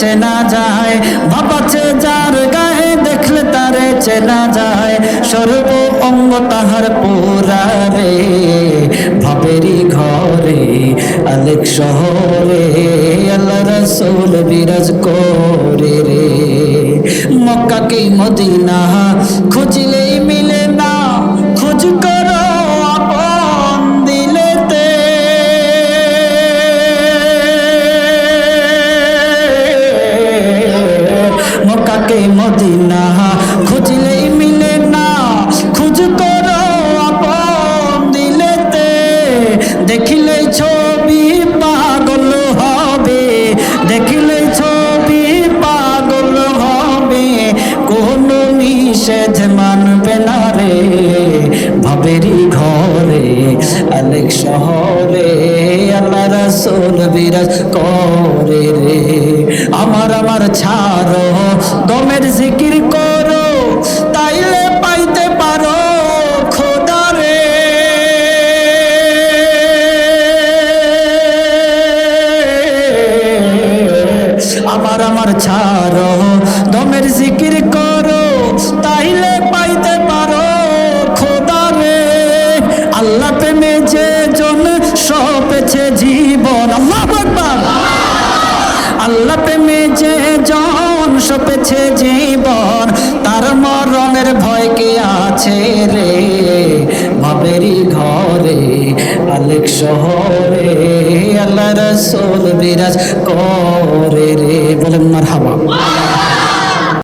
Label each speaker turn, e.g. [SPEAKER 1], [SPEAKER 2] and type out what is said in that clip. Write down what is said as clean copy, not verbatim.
[SPEAKER 1] চেনা যায়, ভাব আছে যার গায়ে দেখলে তারে চেনা যায়, সর্ব অঙ্গ তাহার পুরা রে, ভাবেরই ঘরে আলেক শহরে আল্লাহ রাসূল বিরাজ করে রে। মক্কা কি মদিনা খুঁজলেই মিলে না, খোঁজ করো আপন দিলেতে, মক্কা কি মদিনা খুঁজলেই মিলে না, খোঁজ করো আপন দিলেতে, দেখিলে ছবি পাগল হবে, দেখিলে ছবি পাগল হবে, কোন নিষেধ মানবে না রে, ভাবেরই ঘরে আলেক শহরে আল্লাহ রাসূল বিরাজ করে রে। আমার ছাড়ো দমের জিকির করো, তাইলে পাইতে পারো খোদা রে। আমার ছাড়ো দমের জিকির করো, তাইলে পাইতে পারো খোদা রে। আল্লাহ প্রেমে যে জন সপেছে জীবন, আল্লাহু আকবার, আল্লাহ প্রেমে যে জন সপেছে জীবন, তার মরণের ভয় কে আছে রে, ভাবেরই ঘরে আলেক শহরে আল্লাহ রাসূল বিরাজ করে রে। বলেন মারহাবা।